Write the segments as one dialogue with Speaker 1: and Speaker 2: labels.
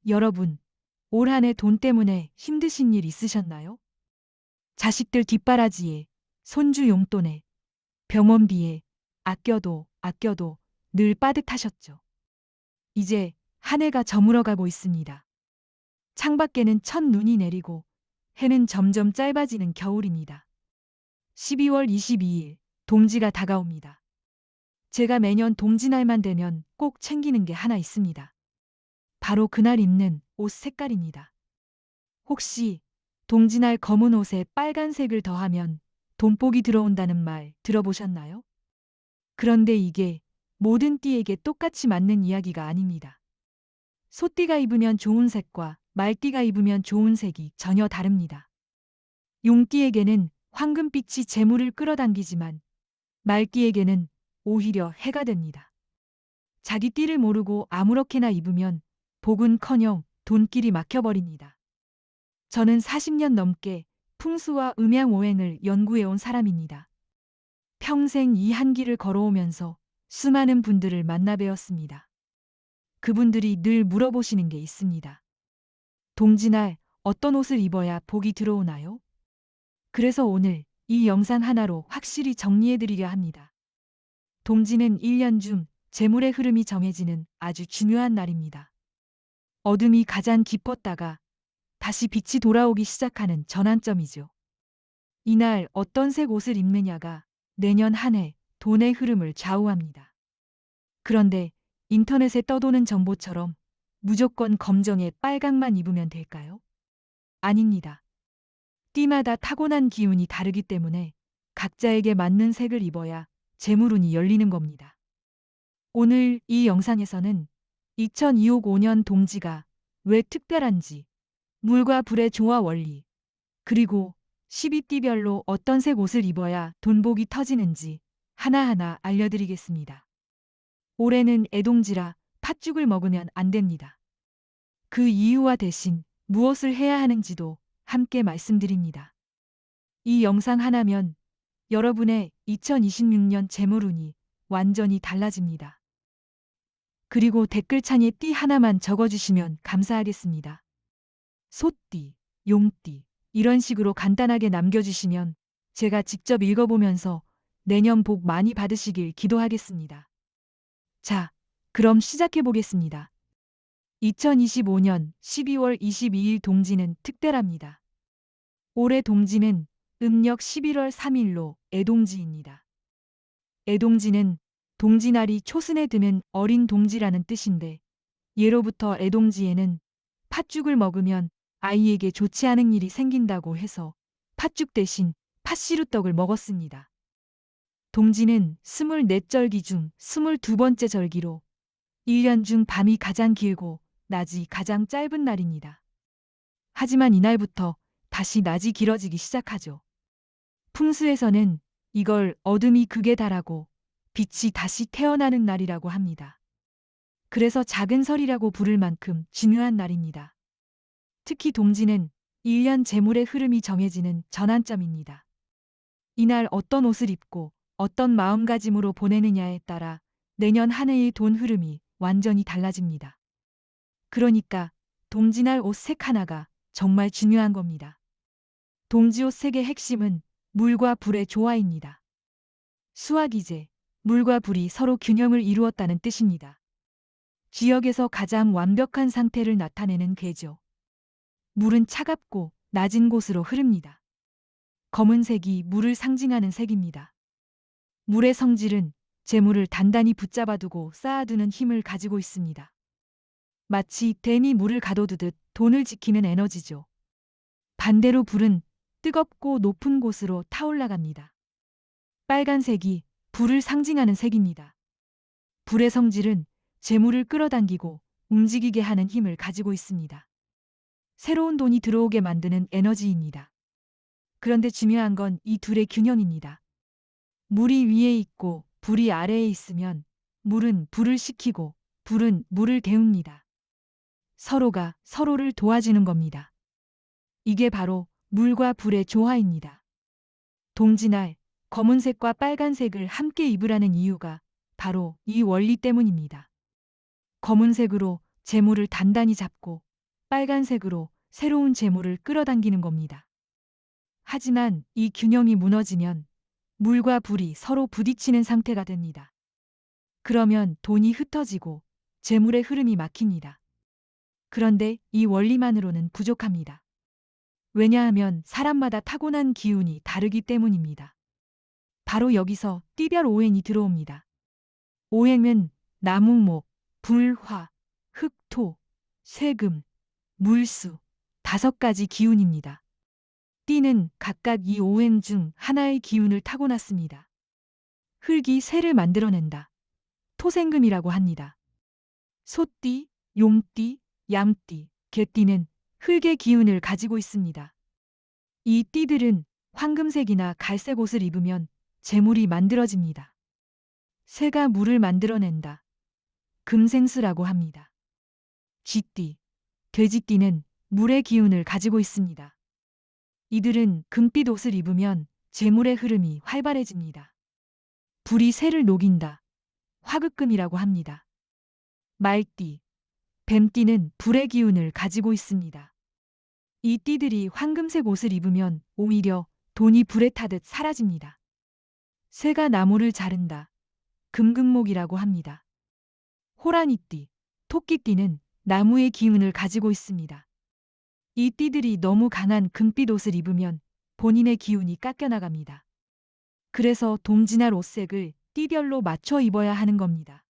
Speaker 1: 여러분, 올 한 해 돈 때문에 힘드신 일 있으셨나요? 자식들 뒷바라지에, 손주 용돈에, 병원비에 아껴도 늘 빠듯하셨죠. 이제 한 해가 저물어가고 있습니다. 창밖에는 첫눈이 내리고 해는 점점 짧아지는 겨울입니다. 12월 22일, 동지가 다가옵니다. 제가 매년 동지날만 되면 꼭 챙기는 게 하나 있습니다. 바로 그날 입는 옷 색깔입니다. 혹시 동지날 검은 옷에 빨간색을 더하면 돈복이 들어온다는 말 들어보셨나요? 그런데 이게 모든 띠에게 똑같이 맞는 이야기가 아닙니다. 소띠가 입으면 좋은 색과 말띠가 입으면 좋은 색이 전혀 다릅니다. 용띠에게는 황금빛이 재물을 끌어당기지만 말띠에게는 오히려 해가 됩니다. 자기 띠를 모르고 아무렇게나 입으면 복은커녕 돈길이 막혀버립니다. 저는 40년 넘게 풍수와 음양오행을 연구해온 사람입니다. 평생 이 한 길을 걸어오면서 수많은 분들을 만나 뵈었습니다. 그분들이 늘 물어보시는 게 있습니다. 동지날 어떤 옷을 입어야 복이 들어오나요? 그래서 오늘 이 영상 하나로 확실히 정리해드리려 합니다. 동지는 1년 중 재물의 흐름이 정해지는 아주 중요한 날입니다. 어둠이 가장 깊었다가 다시 빛이 돌아오기 시작하는 전환점이죠. 이날 어떤 색 옷을 입느냐가 내년 한 해 돈의 흐름을 좌우합니다. 그런데 인터넷에 떠도는 정보처럼 무조건 검정에 빨강만 입으면 될까요? 아닙니다. 띠마다 타고난 기운이 다르기 때문에 각자에게 맞는 색을 입어야 재물운이 열리는 겁니다. 오늘 이 영상에서는 2025년 동지가 왜 특별한지, 물과 불의 조화 원리, 그리고 12띠별로 어떤 색 옷을 입어야 돈복이 터지는지 하나하나 알려드리겠습니다. 올해는 애동지라 팥죽을 먹으면 안 됩니다. 그 이유와 대신 무엇을 해야 하는지도 함께 말씀드립니다. 이 영상 하나면 여러분의 2026년 재물운이 완전히 달라집니다. 그리고 댓글창에 띠 하나만 적어주시면 감사하겠습니다. 소띠, 용띠 이런 식으로 간단하게 남겨주시면 제가 직접 읽어보면서 내년 복 많이 받으시길 기도하겠습니다. 자, 그럼 시작해 보겠습니다. 2025년 12월 22일 동지는 특별합니다. 올해 동지는 음력 11월 3일로 애동지입니다. 애동지는 동지날이 초순에 드는 어린 동지라는 뜻인데 예로부터 애동지에는 팥죽을 먹으면 아이에게 좋지 않은 일이 생긴다고 해서 팥죽 대신 팥시루떡을 먹었습니다. 동지는 24절기 중 22번째 절기로 1년 중 밤이 가장 길고 낮이 가장 짧은 날입니다. 하지만 이날부터 다시 낮이 길어지기 시작하죠. 풍수에서는 이걸 어둠이 극에 달하고 빛이 다시 태어나는 날이라고 합니다. 그래서 작은 설이라고 부를 만큼 중요한 날입니다. 특히 동지는 1년 재물의 흐름이 정해지는 전환점입니다. 이날 어떤 옷을 입고 어떤 마음가짐으로 보내느냐에 따라 내년 한 해의 돈 흐름이 완전히 달라집니다. 그러니까 동지날 옷 색 하나가 정말 중요한 겁니다. 동지옷 색의 핵심은 물과 불의 조화입니다. 수학이제, 물과 불이 서로 균형을 이루었다는 뜻입니다. 지역에서 가장 완벽한 상태를 나타내는 궤죠. 물은 차갑고 낮은 곳으로 흐릅니다. 검은색이 물을 상징하는 색입니다. 물의 성질은 재물을 단단히 붙잡아두고 쌓아두는 힘을 가지고 있습니다. 마치 댐이 물을 가둬두듯 돈을 지키는 에너지죠. 반대로 불은 뜨겁고 높은 곳으로 타올라갑니다. 빨간색이 불을 상징하는 색입니다. 불의 성질은 재물을 끌어당기고 움직이게 하는 힘을 가지고 있습니다. 새로운 돈이 들어오게 만드는 에너지입니다. 그런데 중요한 건 이 둘의 균형입니다. 물이 위에 있고 불이 아래에 있으면 물은 불을 식히고 불은 물을 데웁니다. 서로가 서로를 도와주는 겁니다. 이게 바로 물과 불의 조화입니다. 동지날 검은색과 빨간색을 함께 입으라는 이유가 바로 이 원리 때문입니다. 검은색으로 재물을 단단히 잡고 빨간색으로 새로운 재물을 끌어당기는 겁니다. 하지만 이 균형이 무너지면 물과 불이 서로 부딪히는 상태가 됩니다. 그러면 돈이 흩어지고 재물의 흐름이 막힙니다. 그런데 이 원리만으로는 부족합니다. 왜냐하면 사람마다 타고난 기운이 다르기 때문입니다. 바로 여기서 띠별 오행이 들어옵니다. 오행은 나무, 목, 불, 화, 흙, 토, 쇠금, 물수 5가지 기운입니다. 띠는 각각 이 오행 중 하나의 기운을 타고났습니다. 흙이 새를 만들어낸다. 토생금이라고 합니다. 소띠, 용띠, 양띠, 개띠는 흙의 기운을 가지고 있습니다. 이 띠들은 황금색이나 갈색 옷을 입으면 재물이 만들어집니다. 새가 물을 만들어낸다. 금생수라고 합니다. 쥐띠, 돼지띠는 물의 기운을 가지고 있습니다. 이들은 금빛 옷을 입으면 재물의 흐름이 활발해집니다. 불이 새를 녹인다. 화극금이라고 합니다. 말띠, 뱀띠는 불의 기운을 가지고 있습니다. 이 띠들이 황금색 옷을 입으면 오히려 돈이 불에 타듯 사라집니다. 새가 나무를 자른다. 금극목이라고 합니다. 호랑이띠, 토끼띠는 나무의 기운을 가지고 있습니다. 이 띠들이 너무 강한 금빛 옷을 입으면 본인의 기운이 깎여나갑니다. 그래서 동진할 옷색을 띠별로 맞춰 입어야 하는 겁니다.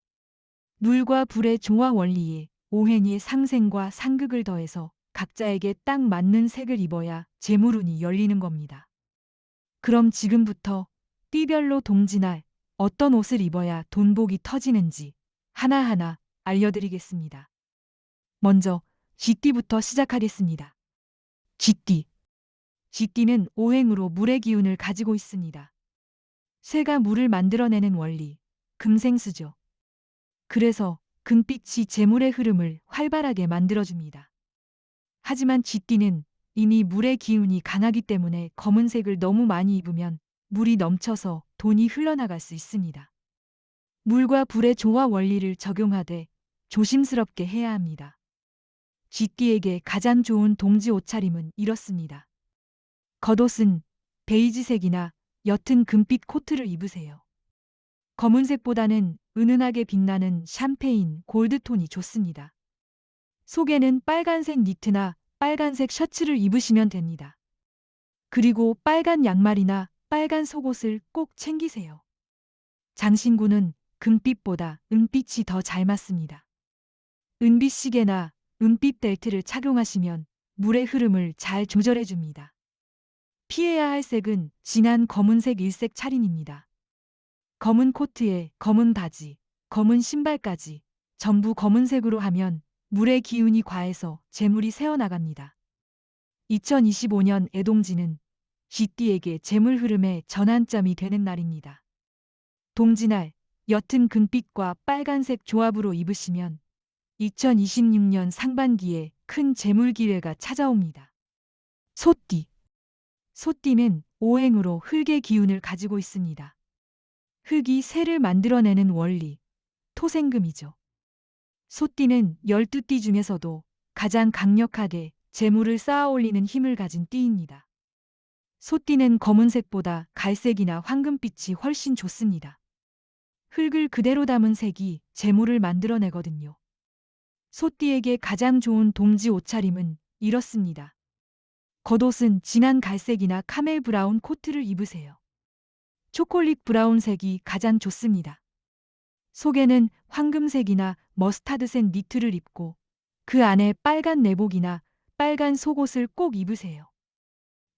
Speaker 1: 물과 불의 조화 원리에 오행의 상생과 상극을 더해서 각자에게 딱 맞는 색을 입어야 재물운이 열리는 겁니다. 그럼 지금부터 띠별로 동진할 어떤 옷을 입어야 돈복이 터지는지 하나하나 알려드리겠습니다. 먼저 쥐띠부터 시작하겠습니다. 쥐띠. 쥐띠는 오행으로 물의 기운을 가지고 있습니다. 새가 물을 만들어내는 원리, 금생수죠. 그래서 금빛이 재물의 흐름을 활발하게 만들어줍니다. 하지만 쥐띠는 이미 물의 기운이 강하기 때문에 검은색을 너무 많이 입으면 물이 넘쳐서 돈이 흘러나갈 수 있습니다. 물과 불의 조화 원리를 적용하되 조심스럽게 해야 합니다. 쥐띠에게 가장 좋은 동지 옷차림은 이렇습니다. 겉옷은 베이지색이나 옅은 금빛 코트를 입으세요. 검은색보다는 은은하게 빛나는 샴페인, 골드톤이 좋습니다. 속에는 빨간색 니트나 빨간색 셔츠를 입으시면 됩니다. 그리고 빨간 양말이나 빨간 속옷을 꼭 챙기세요. 장신구는 금빛보다 은빛이 더 잘 맞습니다. 은빛 시계나 은빛 벨트를 착용하시면 물의 흐름을 잘 조절해 줍니다. 피해야 할 색은 진한 검은색 일색 차림입니다. 검은 코트에 검은 바지, 검은 신발까지 전부 검은색으로 하면 물의 기운이 과해서 재물이 새어나갑니다. 2025년 애동지는 쥐띠에게 재물 흐름의 전환점이 되는 날입니다. 동지날 옅은 금빛과 빨간색 조합으로 입으시면 2026년 상반기에 큰 재물 기회가 찾아옵니다. 소띠. 소띠는 오행으로 흙의 기운을 가지고 있습니다. 흙이 새를 만들어내는 원리, 토생금이죠. 소띠는 12띠 중에서도 가장 강력하게 재물을 쌓아 올리는 힘을 가진 띠입니다. 소띠는 검은색보다 갈색이나 황금빛이 훨씬 좋습니다. 흙을 그대로 담은 색이 재물을 만들어내거든요. 소띠에게 가장 좋은 동지 옷차림은 이렇습니다. 겉옷은 진한 갈색이나 카멜 브라운 코트를 입으세요. 초콜릿 브라운색이 가장 좋습니다. 속에는 황금색이나 머스타드색 니트를 입고 그 안에 빨간 내복이나 빨간 속옷을 꼭 입으세요.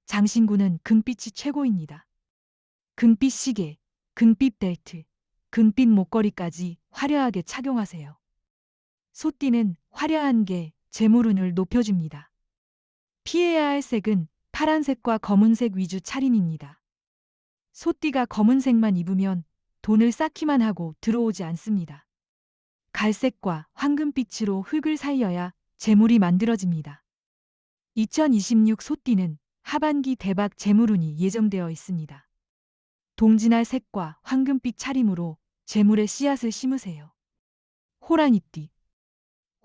Speaker 1: 장신구는 금빛이 최고입니다. 금빛 시계, 금빛 벨트, 금빛 목걸이까지 화려하게 착용하세요. 소띠는 화려한 게 재물운을 높여줍니다. 피해야 할 색은 파란색과 검은색 위주 차림입니다. 소띠가 검은색만 입으면 돈을 쌓기만 하고 들어오지 않습니다. 갈색과 황금빛으로 흙을 살려야 재물이 만들어집니다. 2026 소띠는 하반기 대박 재물운이 예정되어 있습니다. 동진할 색과 황금빛 차림으로 재물의 씨앗을 심으세요. 호랑이띠.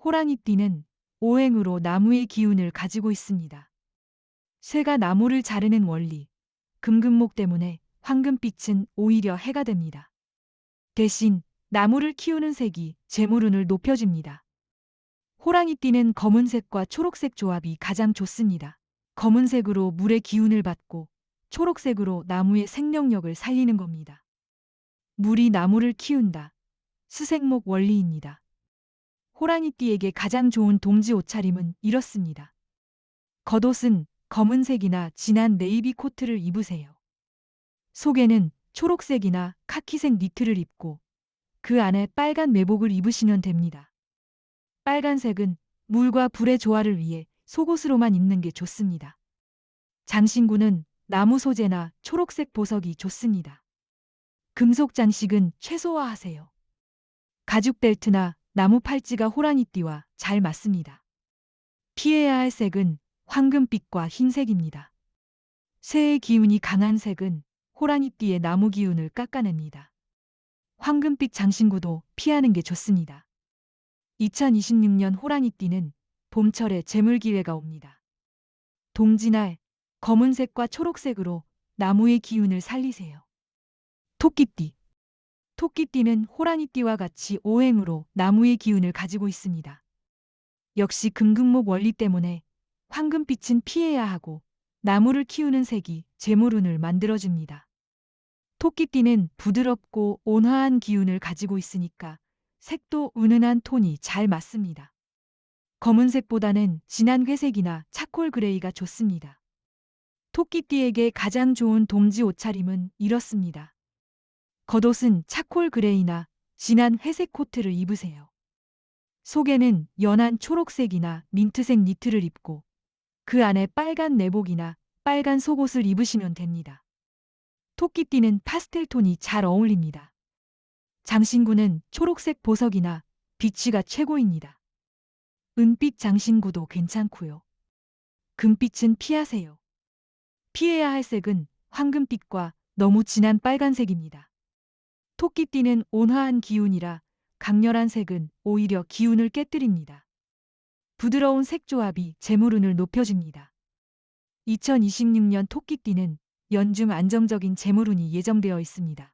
Speaker 1: 호랑이띠는 오행으로 나무의 기운을 가지고 있습니다. 쇠가 나무를 자르는 원리, 금금목 때문에 황금빛은 오히려 해가 됩니다. 대신 나무를 키우는 색이 재물운을 높여줍니다. 호랑이띠는 검은색과 초록색 조합이 가장 좋습니다. 검은색으로 물의 기운을 받고 초록색으로 나무의 생명력을 살리는 겁니다. 물이 나무를 키운다. 수생목 원리입니다. 호랑이띠에게 가장 좋은 동지 옷차림은 이렇습니다. 겉옷은 검은색이나 진한 네이비 코트를 입으세요. 속에는 초록색이나 카키색 니트를 입고 그 안에 빨간 내복을 입으시면 됩니다. 빨간색은 물과 불의 조화를 위해 속옷으로만 입는 게 좋습니다. 장신구는 나무 소재나 초록색 보석이 좋습니다. 금속 장식은 최소화하세요. 가죽 벨트나 나무 팔찌가 호랑이띠와 잘 맞습니다. 피해야 할 색은 황금빛과 흰색입니다. 쇠의 기운이 강한 색은 호랑이띠의 나무 기운을 깎아냅니다. 황금빛 장신구도 피하는 게 좋습니다. 2026년 호랑이띠는 봄철에 재물 기회가 옵니다. 동지날 검은색과 초록색으로 나무의 기운을 살리세요. 토끼띠. 토끼띠는 호랑이띠와 같이 오행으로 나무의 기운을 가지고 있습니다. 역시 금금목 원리 때문에 황금빛은 피해야 하고 나무를 키우는 색이 재물운을 만들어줍니다. 토끼띠는 부드럽고 온화한 기운을 가지고 있으니까 색도 은은한 톤이 잘 맞습니다. 검은색보다는 진한 회색이나 차콜 그레이가 좋습니다. 토끼띠에게 가장 좋은 동지 옷차림은 이렇습니다. 겉옷은 차콜 그레이나 진한 회색 코트를 입으세요. 속에는 연한 초록색이나 민트색 니트를 입고 그 안에 빨간 내복이나 빨간 속옷을 입으시면 됩니다. 토끼띠는 파스텔 톤이 잘 어울립니다. 장신구는 초록색 보석이나 비치가 최고입니다. 은빛 장신구도 괜찮고요. 금빛은 피하세요. 피해야 할 색은 황금빛과 너무 진한 빨간색입니다. 토끼띠는 온화한 기운이라 강렬한 색은 오히려 기운을 깨뜨립니다. 부드러운 색 조합이 재물운을 높여줍니다. 2026년 토끼띠는 연중 안정적인 재물운이 예정되어 있습니다.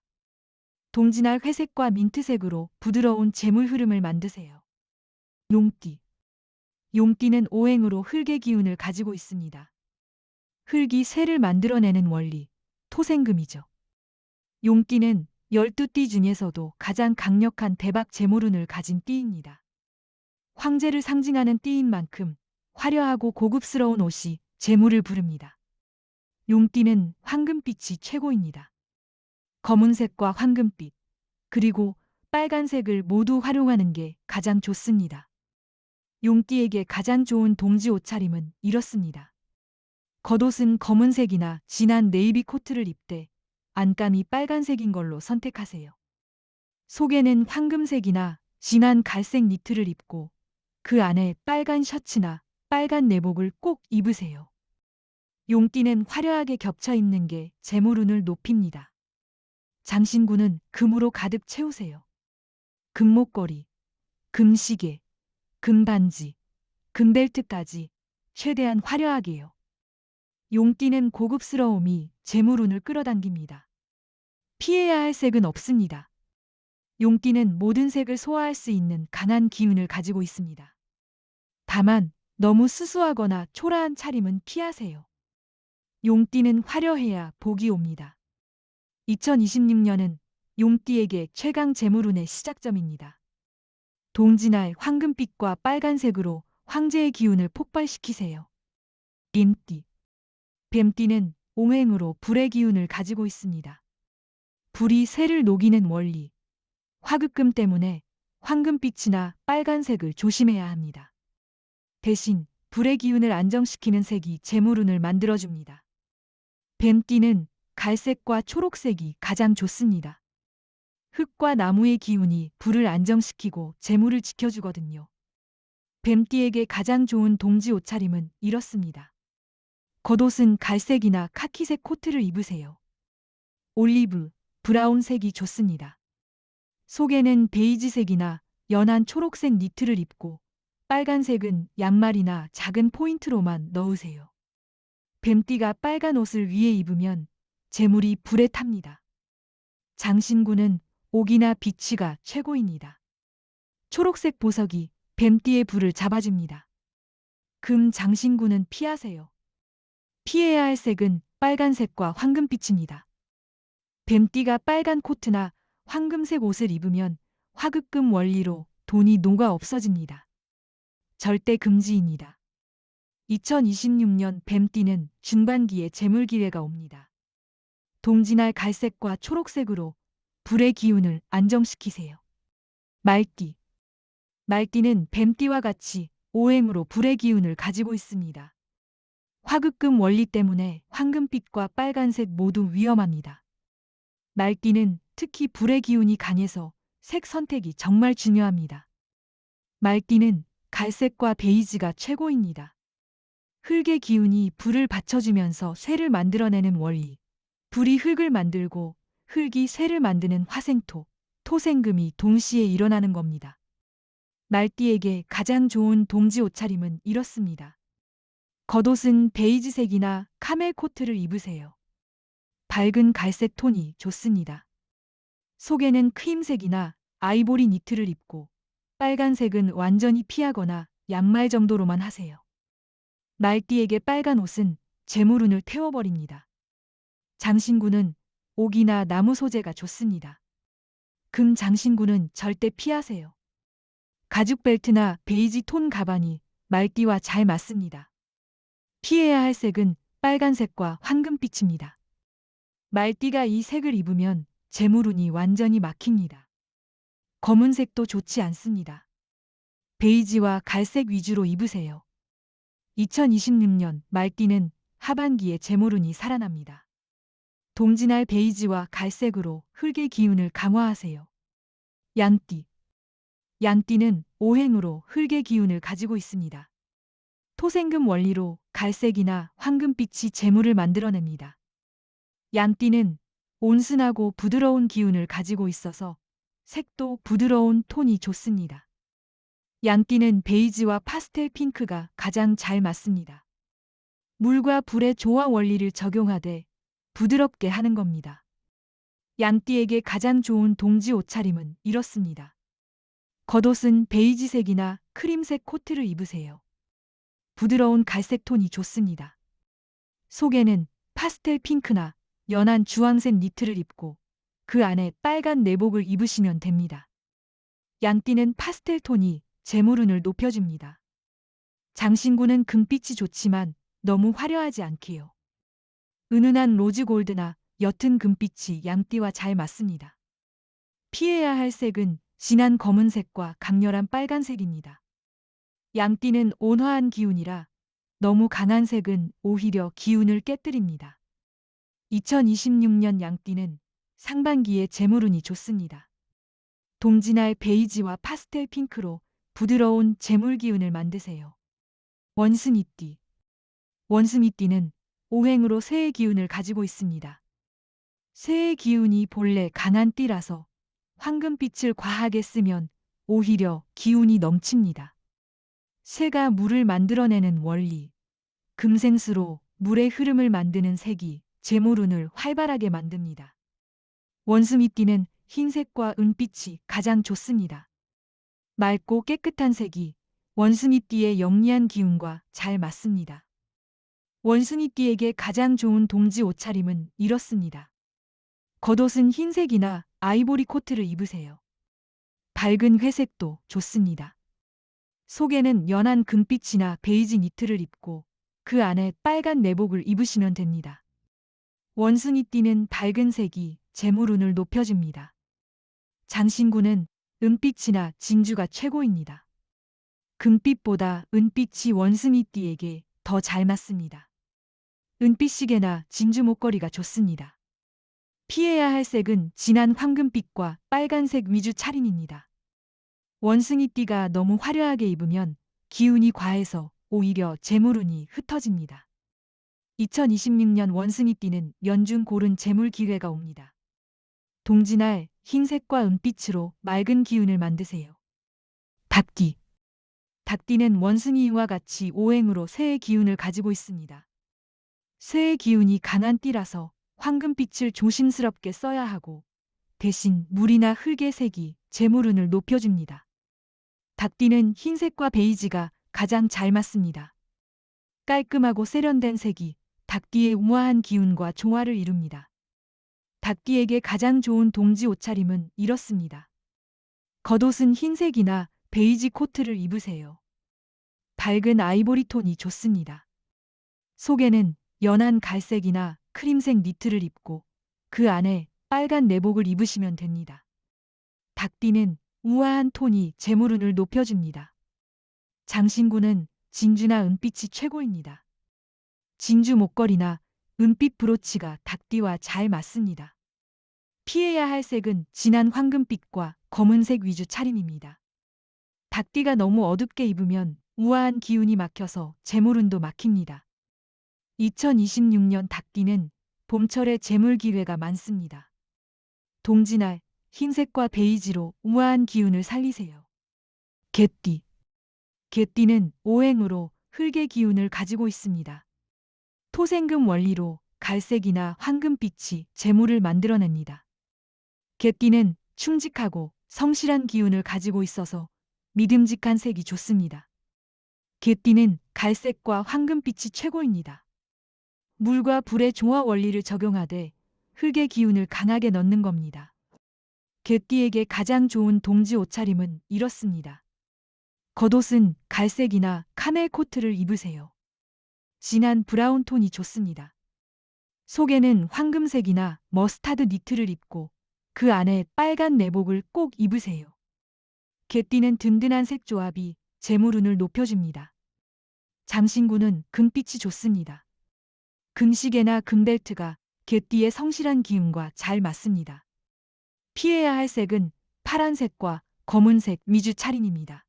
Speaker 1: 동지날 회색과 민트색으로 부드러운 재물 흐름을 만드세요. 용띠. 용띠는 오행으로 흙의 기운을 가지고 있습니다. 흙이 새를 만들어내는 원리, 토생금이죠. 용띠는 12띠 중에서도 가장 강력한 대박 재물운을 가진 띠입니다. 황제를 상징하는 띠인 만큼 화려하고 고급스러운 옷이 재물을 부릅니다. 용띠는 황금빛이 최고입니다. 검은색과 황금빛, 그리고 빨간색을 모두 활용하는 게 가장 좋습니다. 용띠에게 가장 좋은 동지 옷차림은 이렇습니다. 겉옷은 검은색이나 진한 네이비 코트를 입되 안감이 빨간색인 걸로 선택하세요. 속에는 황금색이나 진한 갈색 니트를 입고 그 안에 빨간 셔츠나 빨간 내복을 꼭 입으세요. 용띠는 화려하게 겹쳐 입는 게 재물운을 높입니다. 장신구는 금으로 가득 채우세요. 금목걸이, 금시계, 금반지, 금벨트까지 최대한 화려하게요. 용띠는 고급스러움이 재물운을 끌어당깁니다. 피해야 할 색은 없습니다. 용띠는 모든 색을 소화할 수 있는 강한 기운을 가지고 있습니다. 다만 너무 수수하거나 초라한 차림은 피하세요. 용띠는 화려해야 복이 옵니다. 2026년은 용띠에게 최강 재물운의 시작점입니다. 동지날 황금빛과 빨간색으로 황제의 기운을 폭발시키세요. 뱀띠. 뱀띠는 옹행으로 불의 기운을 가지고 있습니다. 불이 쇠를 녹이는 원리, 화극금 때문에 황금빛이나 빨간색을 조심해야 합니다. 대신 불의 기운을 안정시키는 색이 재물운을 만들어줍니다. 뱀띠는 갈색과 초록색이 가장 좋습니다. 흙과 나무의 기운이 불을 안정시키고 재물을 지켜주거든요. 뱀띠에게 가장 좋은 동지 옷차림은 이렇습니다. 겉옷은 갈색이나 카키색 코트를 입으세요. 올리브, 브라운색이 좋습니다. 속에는 베이지색이나 연한 초록색 니트를 입고 빨간색은 양말이나 작은 포인트로만 넣으세요. 뱀띠가 빨간 옷을 위에 입으면 재물이 불에 탑니다. 장신구는 옥이나 비치가 최고입니다. 초록색 보석이 뱀띠의 불을 잡아줍니다. 금 장신구는 피하세요. 피해야 할 색은 빨간색과 황금빛입니다. 뱀띠가 빨간 코트나 황금색 옷을 입으면 화급금 원리로 돈이 녹아 없어집니다. 절대 금지입니다. 2026년 뱀띠는 중반기에 재물 기회가 옵니다. 동지날 갈색과 초록색으로 불의 기운을 안정시키세요. 말띠. 말띠는 뱀띠와 같이 오행으로 불의 기운을 가지고 있습니다. 화급금 원리 때문에 황금빛과 빨간색 모두 위험합니다. 말띠는 특히 불의 기운이 강해서 색 선택이 정말 중요합니다. 말띠는 갈색과 베이지가 최고입니다. 흙의 기운이 불을 받쳐주면서 쇠를 만들어내는 원리. 불이 흙을 만들고 흙이 쇠를 만드는 화생토, 토생금이 동시에 일어나는 겁니다. 말띠에게 가장 좋은 동지 옷차림은 이렇습니다. 겉옷은 베이지색이나 카멜 코트를 입으세요. 밝은 갈색 톤이 좋습니다. 속에는 크림색이나 아이보리 니트를 입고 빨간색은 완전히 피하거나 양말 정도로만 하세요. 말띠에게 빨간 옷은 재물운을 태워버립니다. 장신구는 옥이나 나무 소재가 좋습니다. 금 장신구는 절대 피하세요. 가죽 벨트나 베이지 톤 가방이 말띠와 잘 맞습니다. 피해야 할 색은 빨간색과 황금빛입니다. 말띠가 이 색을 입으면 재물운이 완전히 막힙니다. 검은색도 좋지 않습니다. 베이지와 갈색 위주로 입으세요. 2026년 말띠는 하반기에 재물운이 살아납니다. 동지날 베이지와 갈색으로 흙의 기운을 강화하세요. 양띠. 양띠는 오행으로 흙의 기운을 가지고 있습니다. 토생금 원리로 갈색이나 황금빛이 재물을 만들어냅니다. 양띠는 온순하고 부드러운 기운을 가지고 있어서 색도 부드러운 톤이 좋습니다. 양띠는 베이지와 파스텔 핑크가 가장 잘 맞습니다. 물과 불의 조화 원리를 적용하되 부드럽게 하는 겁니다. 양띠에게 가장 좋은 동지 옷차림은 이렇습니다. 겉옷은 베이지색이나 크림색 코트를 입으세요. 부드러운 갈색 톤이 좋습니다. 속에는 파스텔 핑크나 연한 주황색 니트를 입고 그 안에 빨간 내복을 입으시면 됩니다. 양띠는 파스텔 톤이 재물운을 높여줍니다. 장신구는 금빛이 좋지만 너무 화려하지 않게요. 은은한 로즈 골드나 옅은 금빛이 양띠와 잘 맞습니다. 피해야 할 색은 진한 검은색과 강렬한 빨간색입니다. 양띠는 온화한 기운이라 너무 강한 색은 오히려 기운을 깨뜨립니다. 2026년 양띠는 상반기에 재물운이 좋습니다. 동지날 베이지와 파스텔 핑크로 부드러운 재물 기운을 만드세요. 원숭이띠. 원숭이띠는 오행으로 새의 기운을 가지고 있습니다. 새의 기운이 본래 강한 띠라서 황금빛을 과하게 쓰면 오히려 기운이 넘칩니다. 새가 물을 만들어내는 원리. 금생수로 물의 흐름을 만드는 색이 재물운을 활발하게 만듭니다. 원숭이띠는 흰색과 은빛이 가장 좋습니다. 맑고 깨끗한 색이 원숭이띠의 영리한 기운과 잘 맞습니다. 원숭이띠에게 가장 좋은 동지 옷차림은 이렇습니다. 겉옷은 흰색이나 아이보리 코트를 입으세요. 밝은 회색도 좋습니다. 속에는 연한 금빛이나 베이지 니트를 입고 그 안에 빨간 내복을 입으시면 됩니다. 원숭이띠는 밝은 색이 재물운을 높여줍니다. 장신구는 은빛이나 진주가 최고입니다. 금빛보다 은빛이 원숭이띠에게 더 잘 맞습니다. 은빛 시계나 진주 목걸이가 좋습니다. 피해야 할 색은 진한 황금빛과 빨간색 위주 차림입니다. 원숭이띠가 너무 화려하게 입으면 기운이 과해서 오히려 재물운이 흩어집니다. 2026년 원숭이띠는 연중 고른 재물 기회가 옵니다. 동지날 흰색과 은빛으로 맑은 기운을 만드세요. 닭띠. 닭띠는 원숭이와 같이 오행으로 새의 기운을 가지고 있습니다. 새의 기운이 강한 띠라서 황금빛을 조심스럽게 써야 하고 대신 물이나 흙의 색이 재물운을 높여줍니다. 닭띠는 흰색과 베이지가 가장 잘 맞습니다. 깔끔하고 세련된 색이 닭띠의 우아한 기운과 조화를 이룹니다. 닭띠에게 가장 좋은 동지 옷차림은 이렇습니다. 겉옷은 흰색이나 베이지 코트를 입으세요. 밝은 아이보리 톤이 좋습니다. 속에는 연한 갈색이나 크림색 니트를 입고 그 안에 빨간 내복을 입으시면 됩니다. 닭띠는 우아한 톤이 재물운을 높여줍니다. 장신구는 진주나 은빛이 최고입니다. 진주 목걸이나 은빛 브로치가 닭띠와 잘 맞습니다. 피해야 할 색은 진한 황금빛과 검은색 위주 차림입니다. 닭띠가 너무 어둡게 입으면 우아한 기운이 막혀서 재물운도 막힙니다. 2026년 닭띠는 봄철에 재물 기회가 많습니다. 동지날 흰색과 베이지로 우아한 기운을 살리세요. 개띠. 개띠는 오행으로 흙의 기운을 가지고 있습니다. 토생금 원리로 갈색이나 황금빛이 재물을 만들어냅니다. 개띠는 충직하고 성실한 기운을 가지고 있어서 믿음직한 색이 좋습니다. 개띠는 갈색과 황금빛이 최고입니다. 물과 불의 조화 원리를 적용하되 흙의 기운을 강하게 넣는 겁니다. 개띠에게 가장 좋은 동지 옷차림은 이렇습니다. 겉옷은 갈색이나 카멜 코트를 입으세요. 진한 브라운 톤이 좋습니다. 속에는 황금색이나 머스타드 니트를 입고 그 안에 빨간 내복을 꼭 입으세요. 개띠는 든든한 색 조합이 재물운을 높여줍니다. 장신구는 금빛이 좋습니다. 금시계나 금벨트가 개띠의 성실한 기운과 잘 맞습니다. 피해야 할 색은 파란색과 검은색 위주 차림입니다.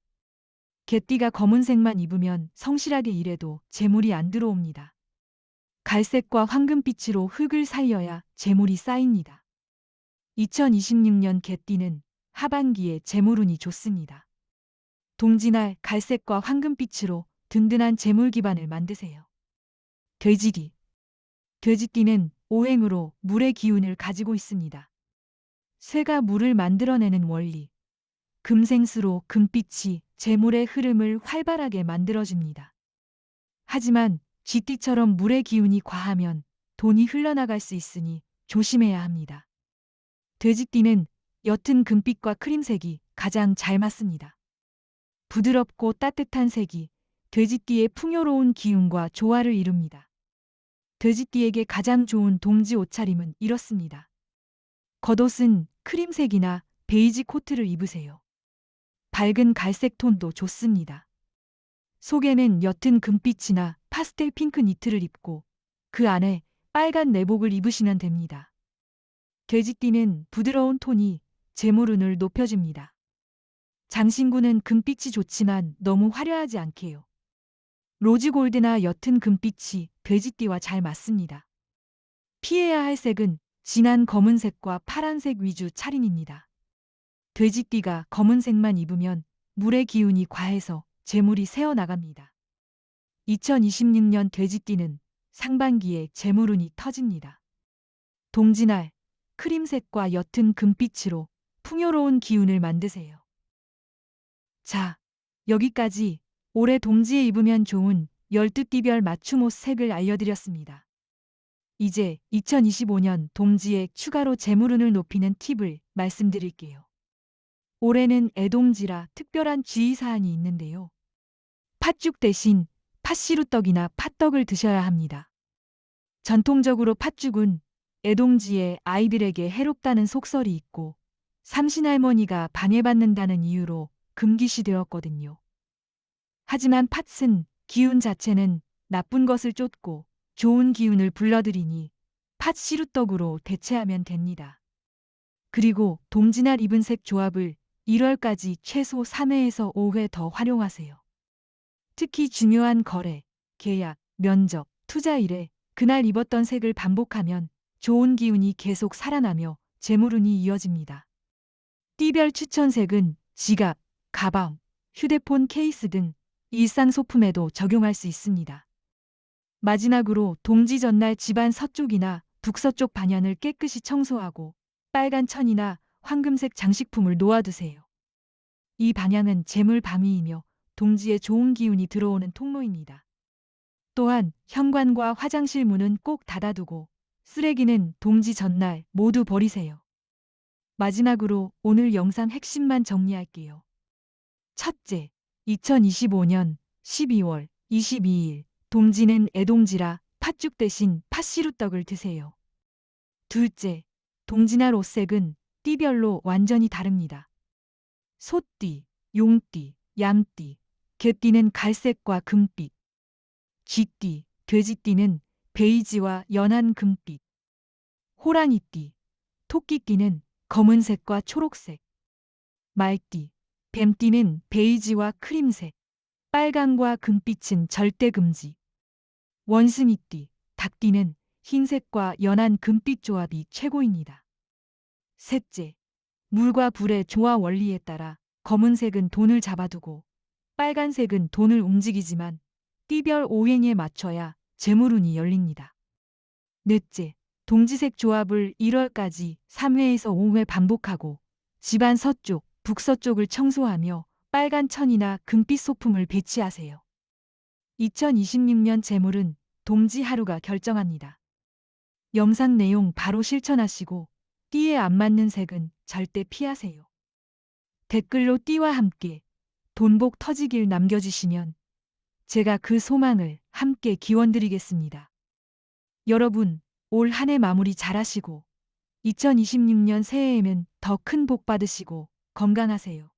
Speaker 1: 개띠가 검은색만 입으면 성실하게 일해도 재물이 안 들어옵니다. 갈색과 황금빛으로 흙을 살려야 재물이 쌓입니다. 2026년 개띠는 하반기에 재물운이 좋습니다. 동지날 갈색과 황금빛으로 든든한 재물 기반을 만드세요. 돼지띠. 돼지띠는 오행으로 물의 기운을 가지고 있습니다. 새가 물을 만들어내는 원리. 금생수로 금빛이 재물의 흐름을 활발하게 만들어줍니다. 하지만 쥐띠처럼 물의 기운이 과하면 돈이 흘러나갈 수 있으니 조심해야 합니다. 돼지띠는 옅은 금빛과 크림색이 가장 잘 맞습니다. 부드럽고 따뜻한 색이 돼지띠의 풍요로운 기운과 조화를 이룹니다. 돼지띠에게 가장 좋은 동지 옷차림은 이렇습니다. 겉옷은 크림색이나 베이지 코트를 입으세요. 밝은 갈색 톤도 좋습니다. 속에는 옅은 금빛이나 파스텔 핑크 니트를 입고 그 안에 빨간 내복을 입으시면 됩니다. 돼지띠는 부드러운 톤이 재물운을 높여줍니다. 장신구는 금빛이 좋지만 너무 화려하지 않게요. 로즈골드나 옅은 금빛이 돼지띠와 잘 맞습니다. 피해야 할 색은 진한 검은색과 파란색 위주 차림입니다. 돼지띠가 검은색만 입으면 물의 기운이 과해서 재물이 새어나갑니다. 2026년 돼지띠는 상반기에 재물운이 터집니다. 동지날 크림색과 옅은 금빛으로 풍요로운 기운을 만드세요. 자, 여기까지 올해 동지에 입으면 좋은 12띠별 맞춤 옷 색을 알려드렸습니다. 이제 2025년 동지에 추가로 재물운을 높이는 팁을 말씀드릴게요. 올해는 애동지라 특별한 주의사항이 있는데요. 팥죽 대신 팥시루떡이나 팥떡을 드셔야 합니다. 전통적으로 팥죽은 애동지에 아이들에게 해롭다는 속설이 있고 삼신할머니가 방해받는다는 이유로 금기시되었거든요. 하지만 팥은 기운 자체는 나쁜 것을 쫓고 좋은 기운을 불러들이니 팥시루떡으로 대체하면 됩니다. 그리고 동지날 입은 색 조합을 1월까지 최소 3회에서 5회 더 활용하세요. 특히 중요한 거래, 계약, 면접, 투자일에 그날 입었던 색을 반복하면 좋은 기운이 계속 살아나며 재물운이 이어집니다. 띠별 추천색은 지갑, 가방, 휴대폰 케이스 등 일상 소품에도 적용할 수 있습니다. 마지막으로 동지 전날 집안 서쪽이나 북서쪽 방향을 깨끗이 청소하고 빨간 천이나 황금색 장식품을 놓아두세요. 이 방향은 재물 방위이며 동지의 좋은 기운이 들어오는 통로입니다. 또한 현관과 화장실 문은 꼭 닫아두고 쓰레기는 동지 전날 모두 버리세요. 마지막으로 오늘 영상 핵심만 정리할게요. 첫째, 2025년 12월 22일 동지는 애동지라 팥죽 대신 팥시루떡을 드세요. 둘째, 동지날 옷색은 띠별로 완전히 다릅니다. 소띠, 용띠, 양띠, 개띠는 갈색과 금빛, 쥐띠, 돼지띠는 베이지와 연한 금빛, 호랑이띠, 토끼띠는 검은색과 초록색, 말띠, 뱀띠는 베이지와 크림색, 빨강과 금빛은 절대 금지, 원숭이띠, 닭띠는 흰색과 연한 금빛 조합이 최고입니다. 셋째, 물과 불의 조화 원리에 따라 검은색은 돈을 잡아두고 빨간색은 돈을 움직이지만 띠별 오행에 맞춰야 재물운이 열립니다. 넷째, 동지색 조합을 1월까지 3회에서 5회 반복하고 집안 서쪽, 북서쪽을 청소하며 빨간 천이나 금빛 소품을 배치하세요. 2026년 재물은 동지 하루가 결정합니다. 영상 내용 바로 실천하시고 띠에 안 맞는 색은 절대 피하세요. 댓글로 띠와 함께 돈복 터지길 남겨주시면 제가 그 소망을 함께 기원드리겠습니다. 여러분, 올 한 해 마무리 잘하시고 2026년 새해에는 더 큰 복 받으시고 건강하세요.